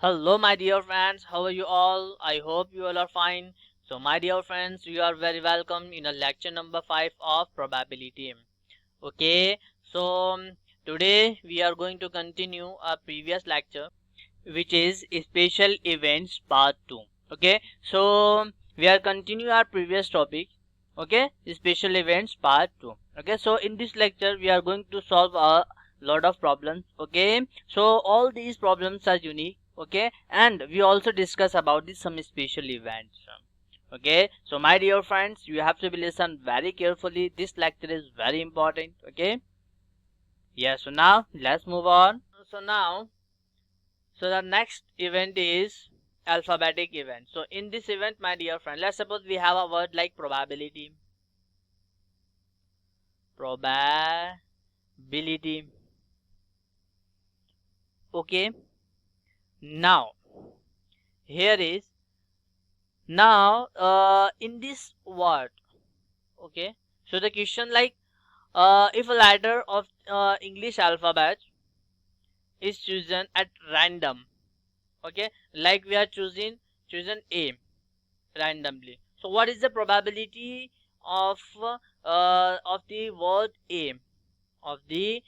Hello, my dear friends. How are you all? I hope you all are fine. So, my dear friends, you are very welcome in a lecture number 5 of probability. Okay, so today we are going to continue our previous lecture, which is special events part 2. Okay, so we are continuing our previous topic. Okay, special events part 2. Okay, so in this lecture we are going to solve a lot of problems. Okay, so all these problems are unique. Okay, and we also discuss about some special events. Okay, so my dear friends, you have to be listen very carefully. This lecture is very important. Okay, yeah, so now let's move on. So the next event is alphabetic event. So in this event, my dear friend, let's suppose we have a word like probability. Probability. Okay. Now here is in this word. Okay. So the question like if a letter of English alphabet is chosen at random. Okay. Like we are chosen A randomly. So what is the probability of the word A, of the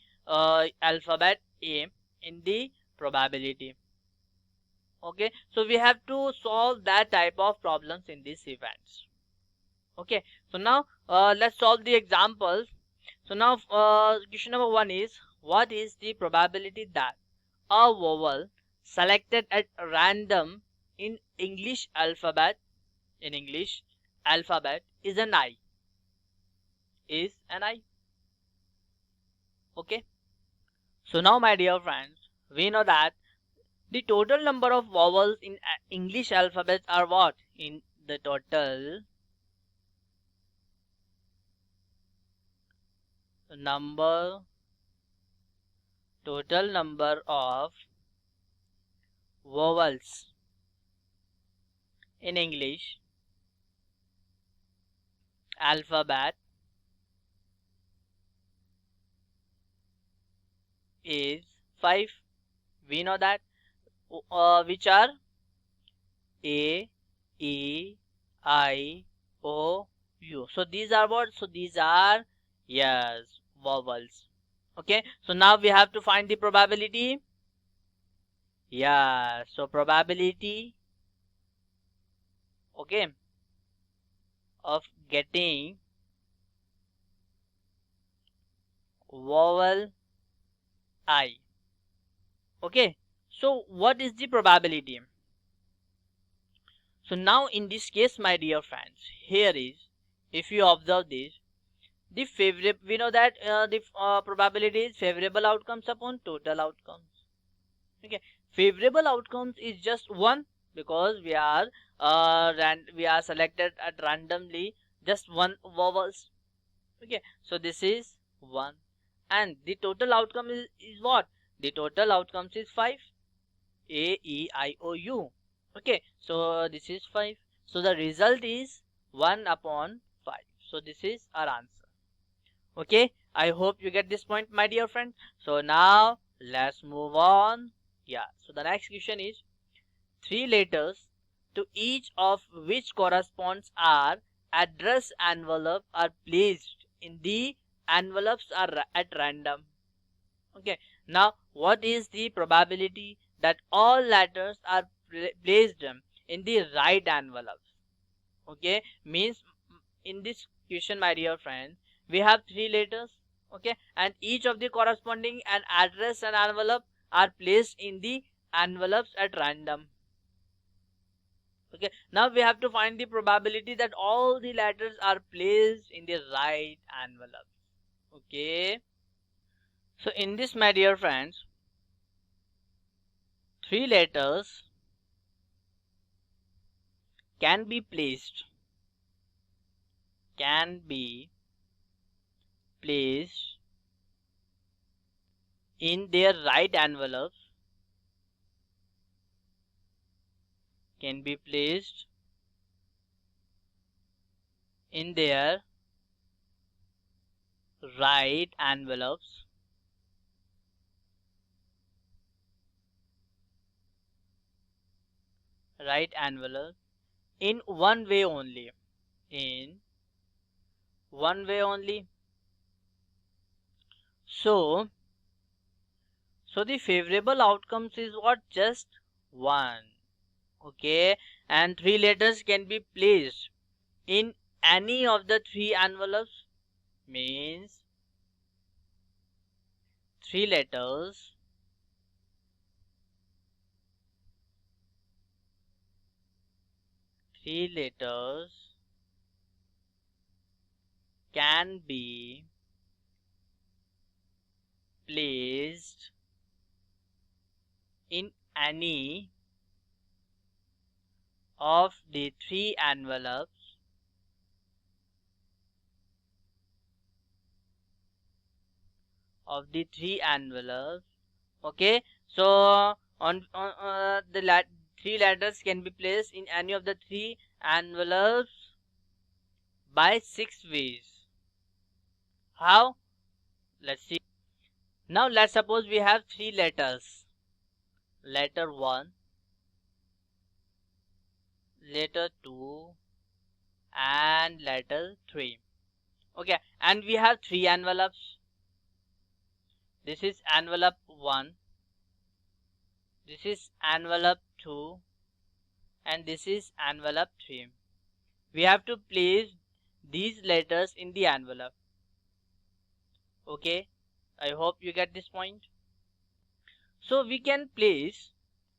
alphabet A in the probability? Okay, so we have to solve that type of problems in these events. Okay, so now let's solve the examples. So now question number 1 is, what is the probability that a vowel selected at random in English alphabet is an I. Okay. So now, my dear friends, we know that the total number of vowels in English alphabet are what? In the number total number of vowels in English alphabet is 5. We know that which are A, E, I, O, U. So these are what? So these are, yes, vowels. Okay. So now we have to find the probability. Yeah. So probability, okay, of getting vowel I. Okay. So what is the probability? So now in this case, my dear friends, here is, if you observe this, the favorable, we know that the probability is favorable outcomes upon total outcomes. Okay, favorable outcomes is just 1 because we are selected at randomly just one vowels. Okay, so this is 1, and the total outcome is what? The total outcomes is 5. A, E, I, O, U. Okay, so this is 5. So the result is 1 upon 5. So this is our answer. Okay, I hope you get this point, my dear friend. So now let's move on. Yeah, so the next question is, 3 letters to each of which corresponds our address envelope are placed in the envelopes are at random. Okay, now what is the probability that all letters are placed in the right envelopes? Okay, means in this question, my dear friend, we have 3 letters. Okay, and each of the corresponding and address and envelope are placed in the envelopes at random. Okay, now we have to find the probability that all the letters are placed in the right envelope. Okay, so in this, my dear friends, 3 letters can be placed in their right envelopes, can be placed in their right envelopes right envelope in one way only. In one way only. So the favorable outcomes is what? Just one. Okay, and three letters can be placed in any of the three envelopes, means three letters three letters can be placed in any of the three envelopes Okay, so three letters can be placed in any of the three envelopes by 6 ways. How? Let's see. Now let's suppose we have three letters. Letter 1, letter 2, and letter 3. Okay, and we have three envelopes. This is envelope 1, this is envelope 2, and this is envelope 3. We have to place these letters in the envelope. Okay, I hope you get this point. So we can place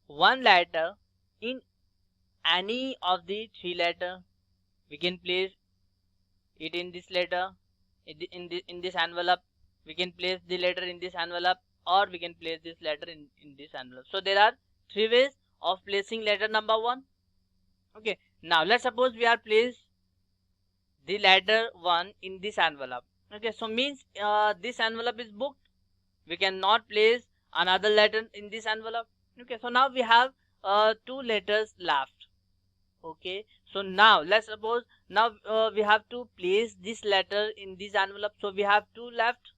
one letter in any of the three letter. We can place it in this letter, in this envelope. We can place the letter in this envelope, or we can place this letter in this envelope. So there are three ways of placing letter number 1. Okay, now let's suppose we are placed the letter 1 in this envelope. Okay, so means this envelope is booked. We cannot place another letter in this envelope. Okay, so now we have two letters left. Okay, so now let's suppose now we have to place this letter in this envelope. So we have two left,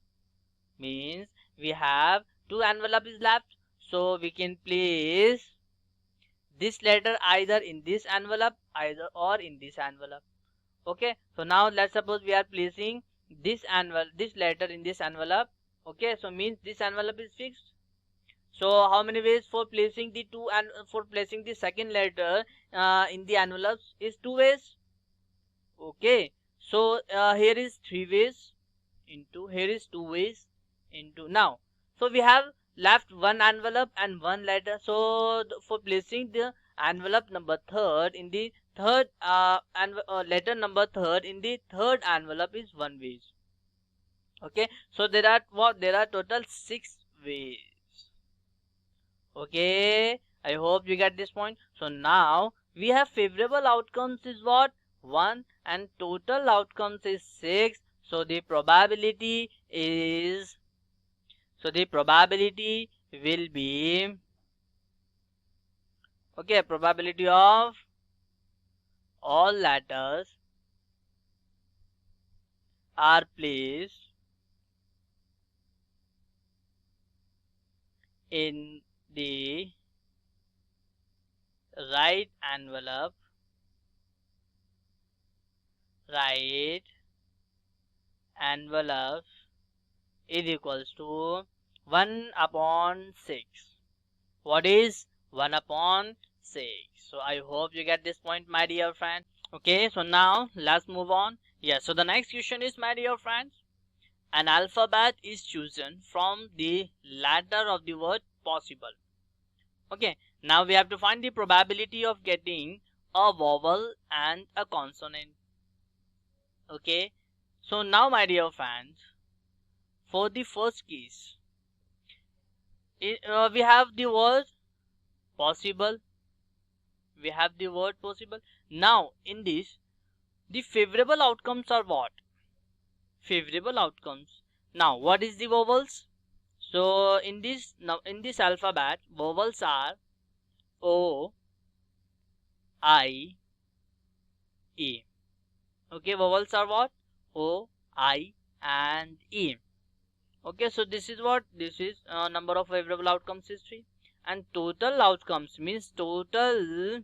means we have two envelopes left. So we can place this letter either in this envelope or in this envelope. Okay, so now let's suppose we are placing this letter in this envelope. Okay, so means this envelope is fixed. So how many ways for placing the two and for placing the second letter in the envelopes is 2 ways. Okay, so here is 3 ways into, here is 2 ways into. Now so we have left one envelope and one letter. So for placing the envelope number 3rd in the third letter number 3rd in the third envelope is 1 way. Okay, so there are total 6 ways. Okay, I hope you get this point. So now we have favorable outcomes is what? 1, and total outcomes is 6. So the probability will be, okay, probability of all letters are placed in the right envelope is equals to 1/6. What is 1/6? So I hope you get this point, my dear friends. Okay, so now let's move on. Yes, so the next question is, my dear friends, an alphabet is chosen from the letter of the word possible. Okay, now we have to find the probability of getting a vowel and a consonant. Okay, so now, my dear friends, for the first case, we have the word possible. Now in this, the favorable outcomes are what? Favorable outcomes. Now what is the vowels? So in this alphabet, vowels are O, I, E. Okay, vowels are what? O, I, and E. Okay, so this is what? This is number of favorable outcomes is 3. And total outcomes means total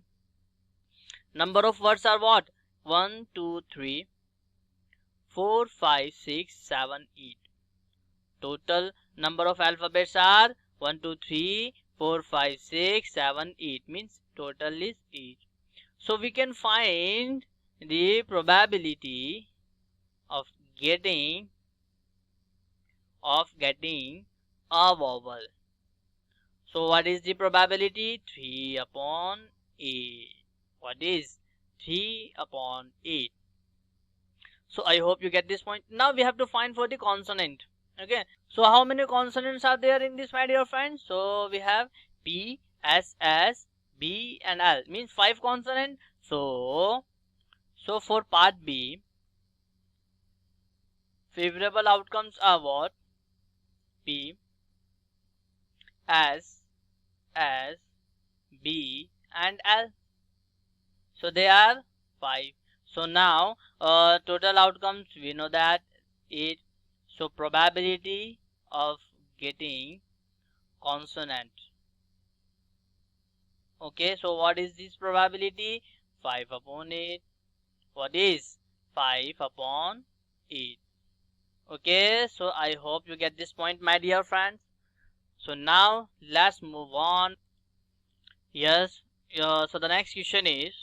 Number of words are what? 1, 2, 3, 4, 5, 6, 7, 8. Total number of alphabets are 1, 2, 3, 4, 5, 6, 7, 8. Means total is 8. So we can find the probability of getting a vowel. So what is the probability? 3 upon 8. What is 3 upon 8? So I hope you get this point. Now we have to find for the consonant. Okay. So how many consonants are there in this, my dear friends? So we have P, S, S, B and L. Means 5 consonants. So for part B, favorable outcomes are what? P, S, B and L. So they are 5. So now total outcomes we know that 8. So probability of getting consonant. Okay, so what is this probability? 5 upon 8. What is 5 upon 8? Okay, so I hope you get this point, my dear friends. So now let's move on. Yes, so the next question is,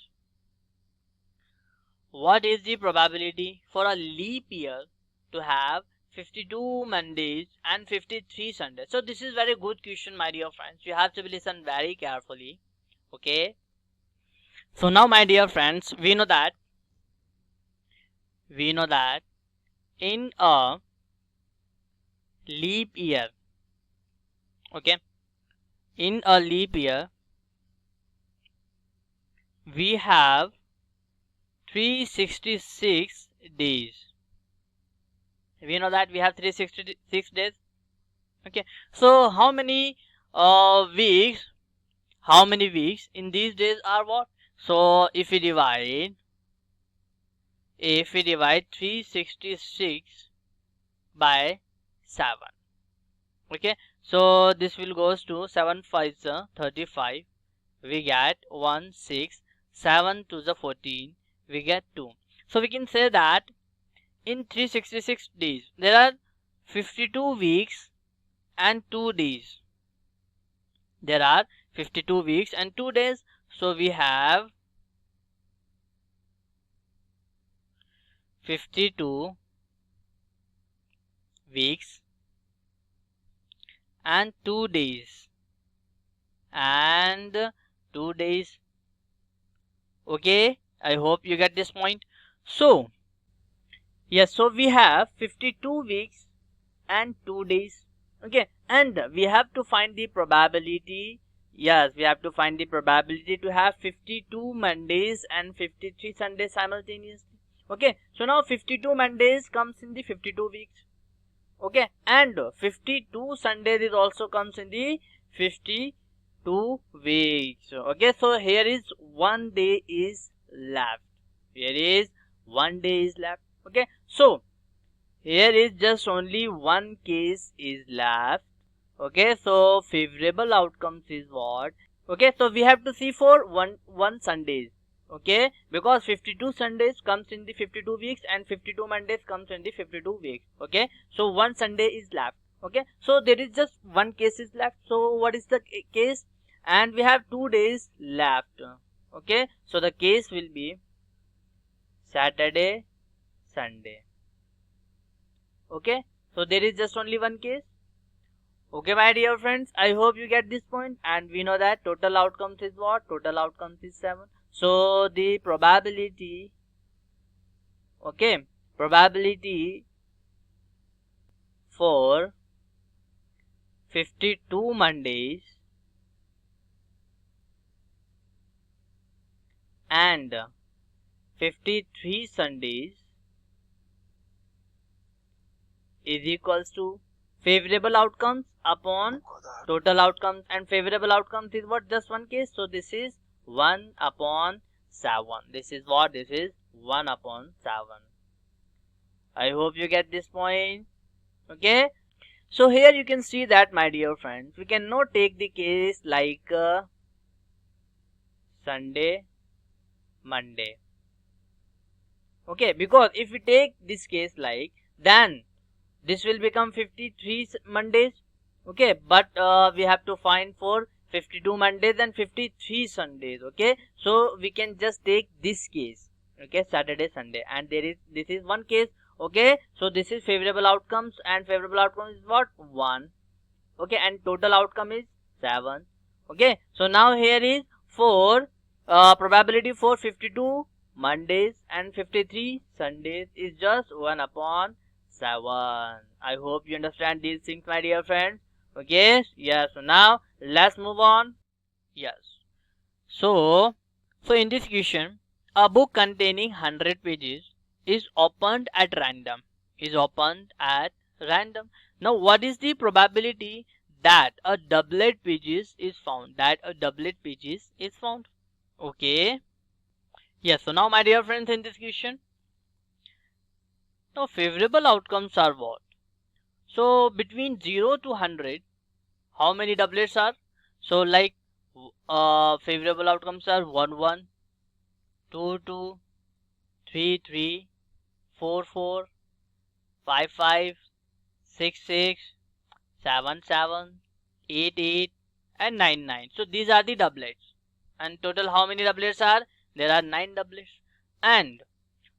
what is the probability for a leap year to have 52 Mondays and 53 Sundays? So this is very good question, my dear friends. You have to listen very carefully. Okay. So now, my dear friends, we know that in a leap year, okay, in a leap year, we have 366 days. We know that we have 366 days. Okay, so how many weeks in these days are what? So if we divide 366 by 7, okay, so this will goes to 7 5s 35, we get 1 6, 7 to the 14, we get 2. So we can say that in 366 days there are 52 weeks and 2 days. There are 52 weeks and 2 days. So we have 52 weeks and 2 days. Okay, I hope you get this point. So yes, so we have 52 weeks and 2 days. Okay, and we have to find the probability. Yes, we have to find the probability to have 52 Mondays and 53 Sundays simultaneously. Okay, so now 52 Mondays comes in the 52 weeks. Okay, and 52 Sundays is also comes in the 52 weeks. Okay, so here is 1 day is left. Here is 1 day is left. Okay, so here is just only one case is left. Okay, so favorable outcomes is what? Okay, so we have to see for one Sundays. Okay, because 52 Sundays comes in the 52 weeks and 52 Mondays comes in the 52 weeks. Okay, so one Sunday is left. Okay, so there is just one case is left. So what is the case? And we have 2 days left. Okay, so the case will be Saturday, Sunday. Okay, so there is just only one case. Okay, my dear friends, I hope you get this point. And we know that total outcomes is what? Total outcomes is 7. So the probability, okay, probability for 52 Mondays and 53 Sundays is equals to favorable outcomes upon total outcomes, and favorable outcomes is what? Just one case. So this is 1 upon 7. This is what? This is 1 upon 7. I hope you get this point. Okay, so here you can see that, my dear friends, we cannot take the case like Sunday, Monday. Okay, because if we take this case like, then this will become 53 Mondays. Okay, but we have to find for 52 Mondays and 53 Sundays. Okay, so we can just take this case. Okay, Saturday, Sunday, and this is one case. Okay, so this is favorable outcomes, and favorable outcome is what? 1. Okay, and total outcome is 7. Okay, so now here is 4, probability for 52 Mondays and 53 Sundays is just 1 upon 7. I hope you understand these things, my dear friends. Okay, yes, so now let's move on. Yes, so in this question, a book containing 100 pages is opened at random. Now, what is the probability that a doublet pages is found? Okay. Yes. So now, my dear friends, in this question, now favorable outcomes are what? So between 0 to 100, how many doublets are? So like, favorable outcomes are 1 1, 2 2, 3 3, 4 4, 5 5, 6 6, 7 7, 8 8, and 9 9. So these are the doublets. And total how many doublets are? There are 9 doublets. And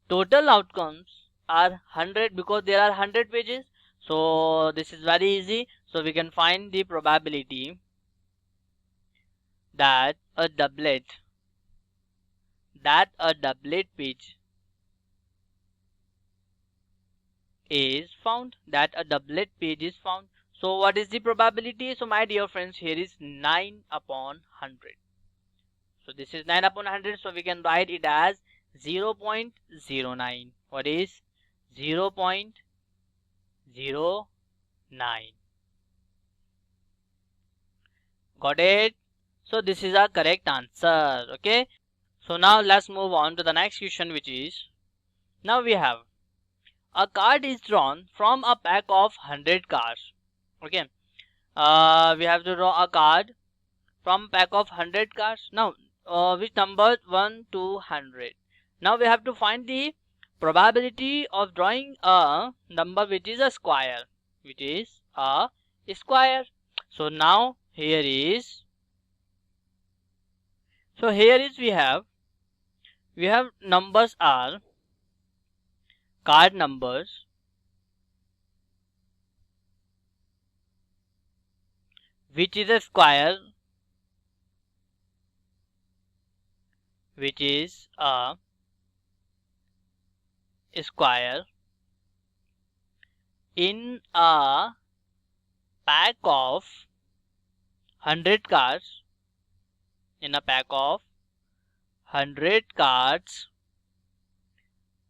total outcomes are 100 because there are 100 pages. So this is very easy. So we can find the probability that a doublet page is found. So what is the probability? So my dear friends, here is 9 upon 100. So this is 9 upon 100. So we can write it as 0.09. What is 0.09? Got it? So this is our correct answer. Okay. So now let's move on to the next question, which is, now we have a card is drawn from a pack of 100 cards. Okay. We have to draw a card from pack of 100 cards. Now, which number 1 to 100. Now we have to find the probability of drawing a number which is a square. So now here is we have numbers are card numbers which is a square, in a pack of 100 cards,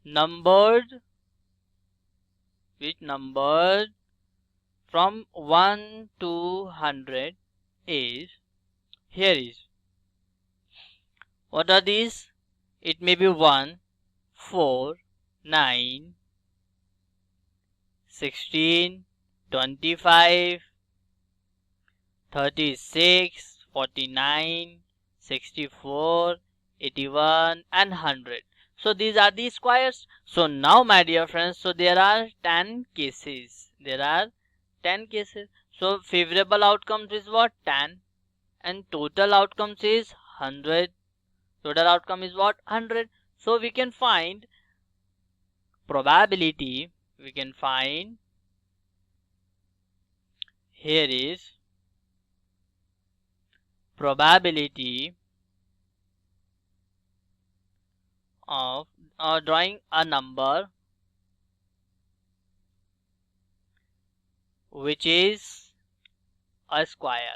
numbered from 1 to 100 is, here is, what are these? It may be 1, 4, 9, 16, 25, 36, 49, 64, 81, and 100. So these are the squares. So now, my dear friends, so there are 10 cases. So favorable outcomes is what? 10. And total outcomes is 100. Total outcome is what? 100. So we can find probability. Here is probability of drawing a number which is a square.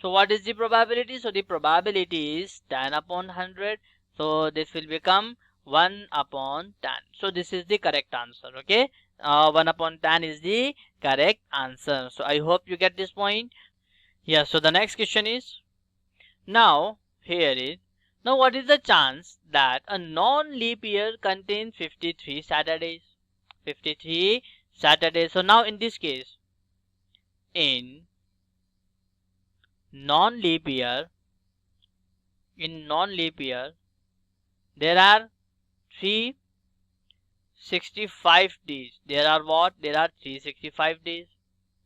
So what is the probability? So the probability is 10 upon 100. So this will become 1 upon 10. So this is the correct answer. Okay, 1 upon 10 is the correct answer. So I hope you get this point. Yeah, so the next question is, now what is the chance that a non-leap year contains 53 Saturdays? So now in this case, in non-leap year in non-leap year, there are 365 days. There are what? There are 365 days.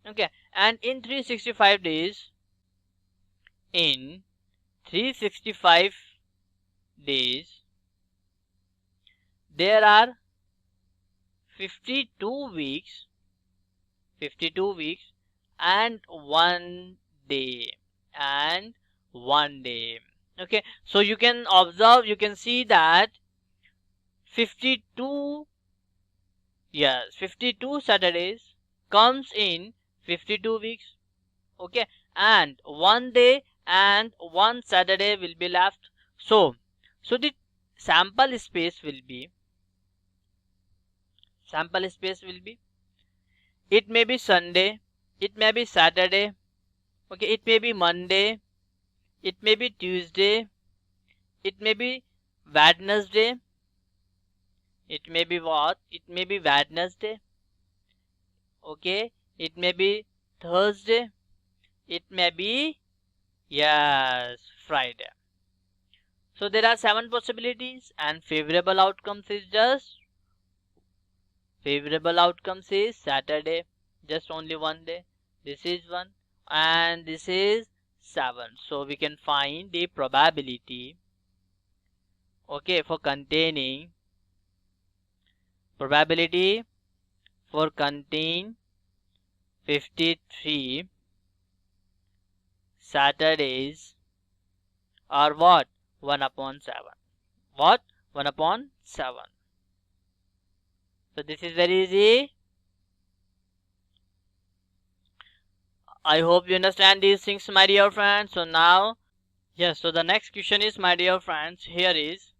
Okay, and in 365 days, in 365 days, there are 52 weeks, 52 weeks and 1 day, and 1 day. Okay, so you can observe, you can see that 52, yes, 52 Saturdays comes in 52 weeks. Okay, and 1 day and 1 Saturday will be left. So the sample space will be, sample space will be, it may be Sunday, it may be Saturday, okay, it may be Monday, it may be Tuesday, it may be Wednesday, it may be what? It may be Wednesday, okay, it may be Thursday, it may be, yes, Friday. So there are 7 possibilities, and favorable outcomes is Saturday, just only 1 day. This is 1 and this is 7. So we can find the probability, okay, for contain 53 Saturdays are what? 1 upon 7. What? 1 upon 7. So this is very easy. I hope you understand these things, my dear friends. So now, yes, so the next question is, my dear friends, here is,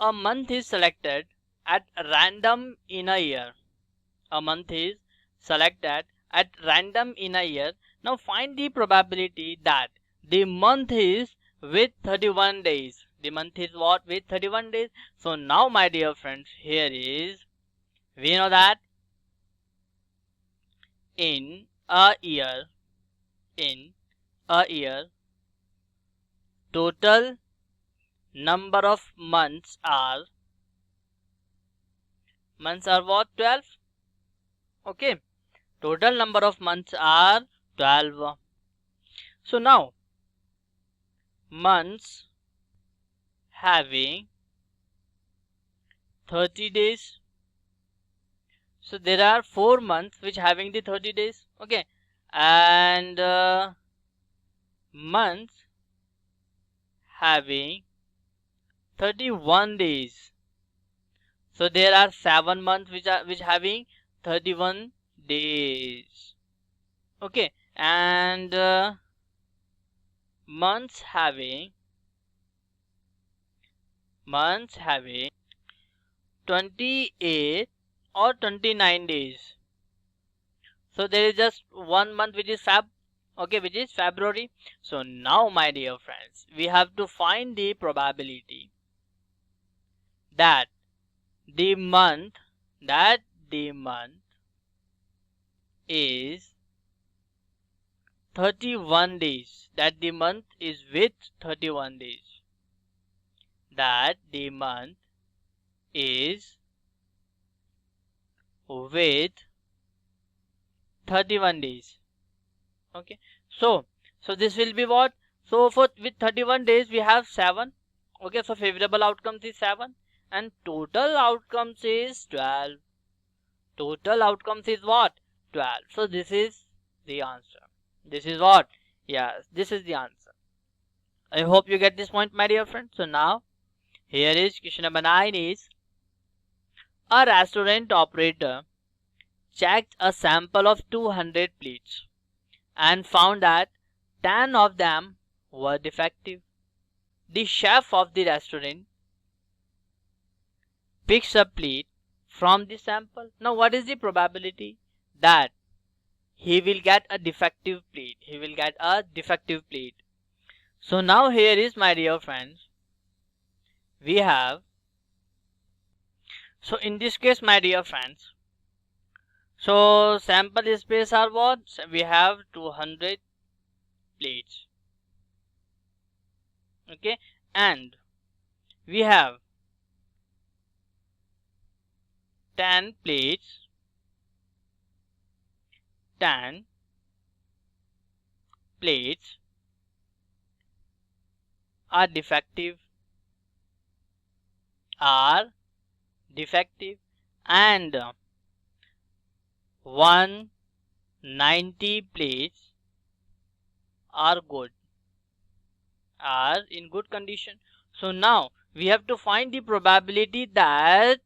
a month is selected at random in a year. A month is selected at random in a year. Now find the probability that the month is with 31 days. The month is what? With 31 days. So now, my dear friends, here is, we know that in a year, total number of months are what? 12. Okay, total number of months are 12. So now, months having 30 days. So there are 4 months which having the 30 days. Okay, and months having 31 days. So there are 7 months which having 31 days. Okay, and months having 28 or 29 days. So there is just 1 month which is which is February. So now, my dear friends, we have to find the probability that the month is 31 days, that the month is with 31 days, that the month is with 31 days. Okay, so this will be what? So with 31 days we have 7. Okay, so favorable outcomes is 7 and total outcomes is 12. Total outcomes is what? 12. So this is the answer. This is what? Yes, this is the answer. I hope you get this point, my dear friends. So now, here is question number 9 is, a restaurant operator checked a sample of 200 plates and found that 10 of them were defective. The chef of the restaurant picks a plate from the sample. Now what is the probability that he will get a defective plate? So now here is, my dear friends, we have, so in this case, my dear friends, so sample space are what? We have 200 plates. Okay, and we have 10 plates, 10 plates are defective, are defective, and 190 plates are good, are in good condition. So now we have to find the probability that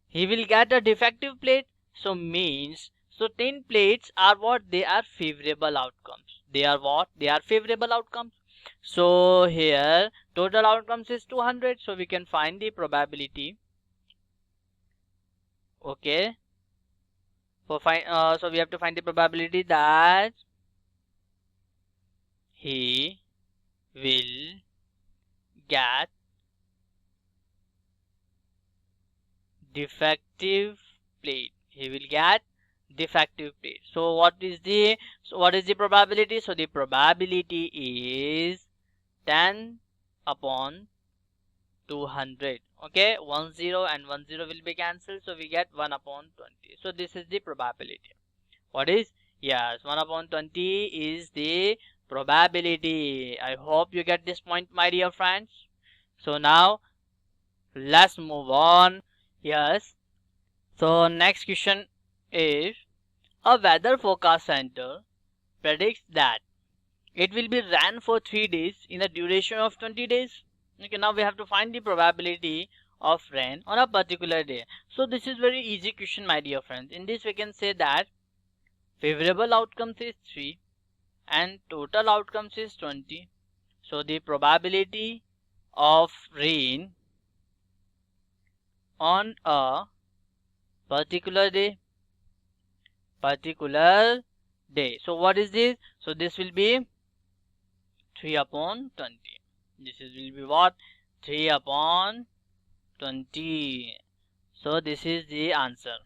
he will get a defective plate. So means, so 10 plates are what? They are favorable outcomes. They are what? They are favorable outcomes. So here total outcomes is 200. So we can find the probability. Okay. So we have to find the probability that he will get defective plate. He will get defective plate. So what is the probability? So the probability is 10 upon 200. Okay, 10 and 10 will be cancelled, so we get 1 upon 20. So this is the probability. What is? Yes, 1 upon 20 is the probability. I hope you get this point, my dear friends. So now let's move on. Yes, so next question is, a weather forecast center predicts that it will be ran for 3 days in a duration of 20 days. Okay, now we have to find the probability of rain on a particular day. So this is very easy question, my dear friends. In this we can say that favorable outcomes is 3 and total outcomes is 20. So the probability of rain on a particular day. So what is this? So this will be 3 upon 20. This will be what? 3 upon 20. So this is the answer.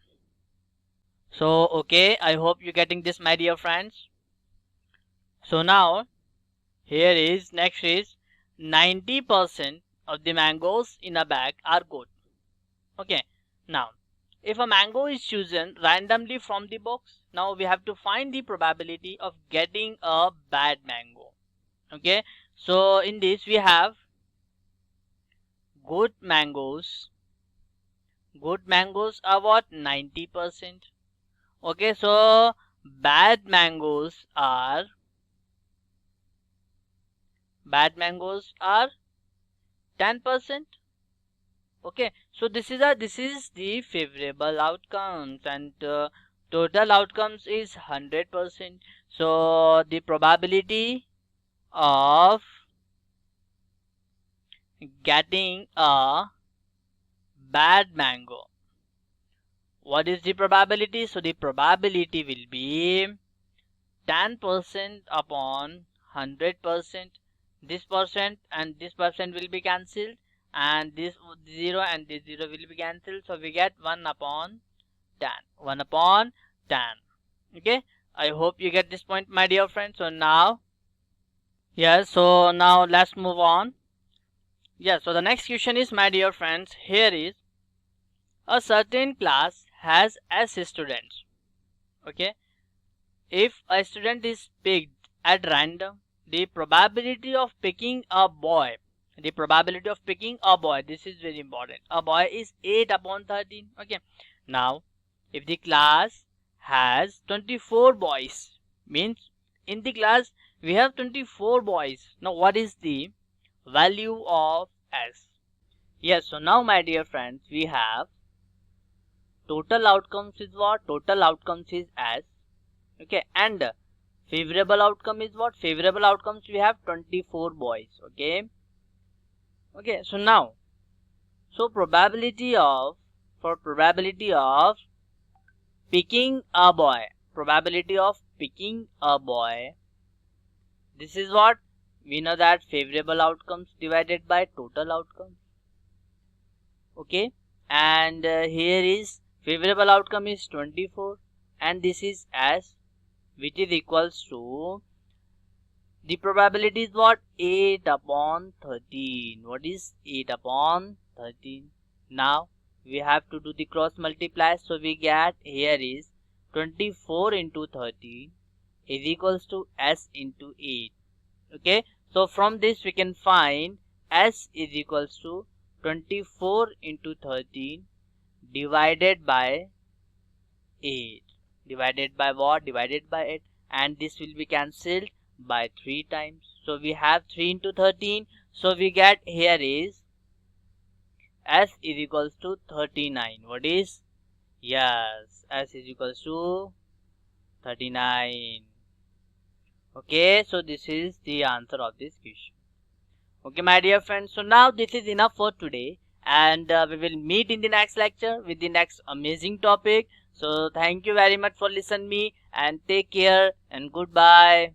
So okay, I hope you're getting this, my dear friends. So now here is next is 90% of the mangoes in a bag are good. Okay, now if a mango is chosen randomly from the box, now we have to find the probability of getting a bad mango. Okay, so in this we have good mangoes. Good mangoes are what? 90%. Okay, so bad mangoes are 10%. Okay, so this is the favorable outcomes, and total outcomes is 100%. So the probability of getting a bad mango, what is the probability? So the probability will be 10% upon 100%. This percent and this percent will be cancelled, and this 0 and this 0 will be cancelled. So we get 1 upon 10. 1 upon 10. Okay, I hope you get this point, my dear friends. So now, yes, so now let's move on. Yes, so the next question is, my dear friends, here is, a certain class has S students. Okay, if a student is picked at random, the probability of picking a boy, this is very important, a boy is 8 upon 13. Okay, now if the class has 24 boys, means in the class we have 24 boys. Now what is the value of S? Yes, so now, my dear friends, we have total outcomes is what? Total outcomes is S. Okay, and favorable outcome is what? Favorable outcomes we have 24 boys. Okay, so now, so probability of picking a boy, this is what we know, that favorable outcomes divided by total outcomes. Okay, and here is favorable outcome is 24 and this is S, which is equals to The probability is what? 8 upon 13. What is 8 upon 13? Now we have to do the cross multiply. So we get here is 24 into 13 is equals to S into 8. Okay. So from this we can find S is equals to 24 into 13 divided by 8. Divided by what? Divided by 8. And this will be cancelled by 3 times. So we have 3 into 13. So we get here is S is equals to 39. What is? Yes, S is equals to 39. Okay, so this is the answer of this question. Okay, my dear friends. So now this is enough for today. And we will meet in the next lecture with the next amazing topic. So thank you very much for listening me and take care and goodbye.